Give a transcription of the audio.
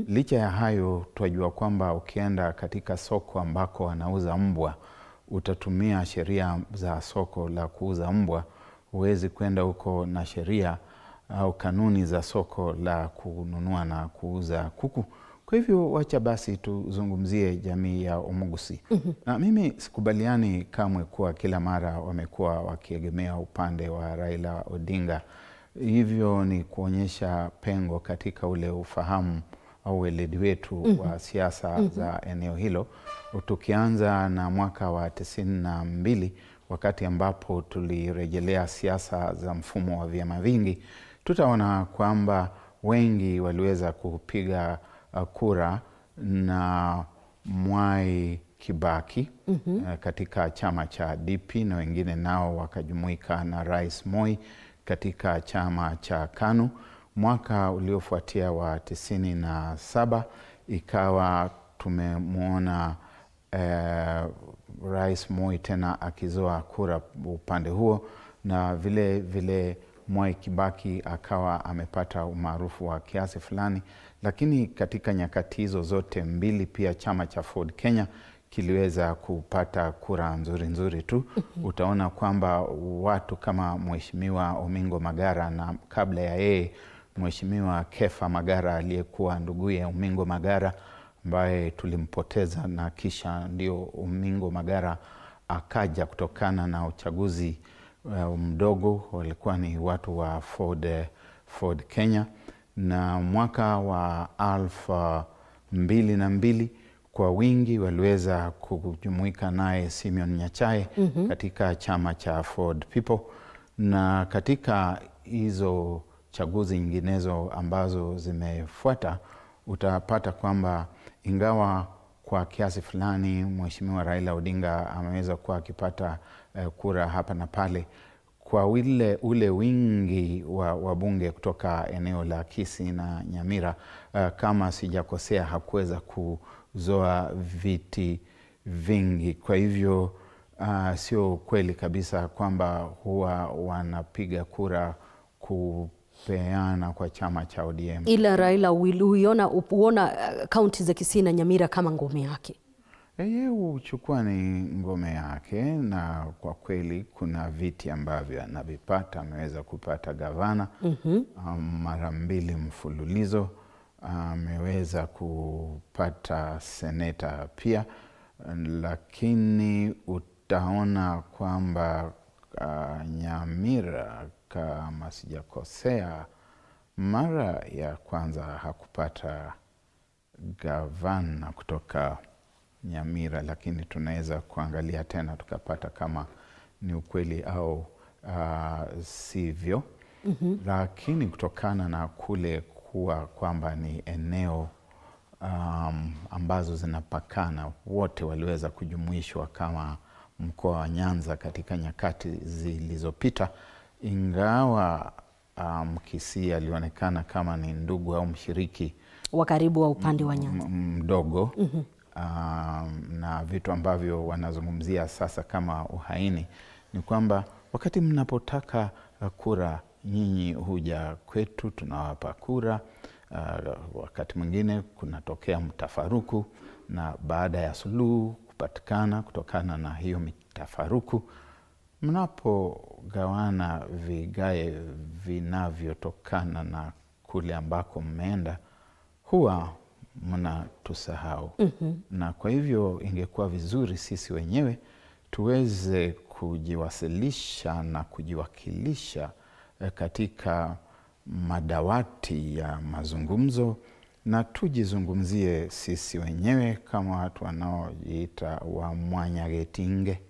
Licha ya hayo, twajua kwamba ukienda katika soko ambako wanauza mbwa, utatumia sheria za soko la kuuza mbwa. Huwezi kwenda huko na sheria au kanuni za soko la kununua na kuuza kuku. Kwa hivyo wacha basi tuzungumzie jamii ya Omugusi. Na mimi sikubaliani kamwe kuwa kila mara wamekuwa wakiegemea upande wa Raila Odinga. Hivyo ni kuonyesha pengo katika ule ufahamu au weledi wetu wa siasa za eneo hilo. Tukianza na mwaka wa 92 wakati ambapo tulirejelea siasa za mfumo wa vyama vingi, tutaona kwamba wengi waliweza kupiga kura na Mwai Kibaki katika chama cha DP, na wengine nao wakajumuika na Rais Moi katika chama cha KANU. Mwaka uliofuatia wa 97 ikawa tumemwona Rais Moi tena akizoa kura upande huo, na vile Mwai Kibaki akawa amepata umaarufu wa kiasi fulani. Lakini katika nyakati hizo zote mbili pia chama cha Ford Kenya kiliweza kupata kura nzuri tu. Utaona kwamba watu kama Mheshimiwa Omingo Magara, na kabla ya yeye Mheshimiwa Kefa Magara aliyekuwa nduguye Omingo Magara ambaye tulimpoteza, na kisha ndio Omingo Magara akaja kutokana na uchaguzi mdogo. Walikuwa ni watu wa Ford Kenya. Na mwaka wa 2002 kwa wingi waliweza kujumuika naye Simeon Nyachae katika chama cha Ford People. Na katika hizo chaguzi nyinginezo ambazo zimefuata, utapata kwamba ingawa kwa kiasi fulani Mheshimiwa Raila Odinga ameweza kuwa akipata kura hapa na pale, kwa ule wingi wa wabunge kutoka eneo la Kisii na Nyamira, kama sijakosea, hakuweza kuzoa viti vingi. Kwa hivyo sio kweli kabisa kwamba huwa wanapiga kura kupeana kwa chama cha ODM. Ila Raila huona kaunti za Kisii na Nyamira kama ngome yake. Yeye huchukua ni ngome yake, na kwa kweli kuna viti ambavyo anavipata. Ameweza kupata gavana mara 2 mfululizo. Ameweza kupata seneta pia, lakini utaona kwamba Nyamira, kama sijakosea, mara ya kwanza hakupata gavana kutoka Nyamira, lakini tunaweza kuangalia tena tukapata kama ni ukweli au sivyo. Lakini kutokana na kule kuwa kwamba ni eneo ambazo zinapakana, wote waliweza kujumuishwa kama mkoa wa Nyanza katika nyakati zilizopita, ingawa Kisii alionekana kama ni ndugu au mshiriki wa karibu wa upande wa Nyanza mdogo. Na vitu ambavyo wanazungumzia sasa kama uhaini ni kwamba wakati mnapotaka kura, nyinyi huja kwetu, tunawapa kura. Wakati mwingine kunatokea mtafaruku, na baada ya suluhu kupatikana kutokana na hiyo mtafaruku, mnapogawana vigae vinavyotokana na kule ambako mmeenda, huwa mnatusahau. Na kwa hivyo ingekuwa vizuri sisi wenyewe tuweze kujiwasilisha na kujiwakilisha katika madawati ya mazungumzo, na tujizungumzie sisi wenyewe kama watu wanaojiita wa Mwanyagetinge.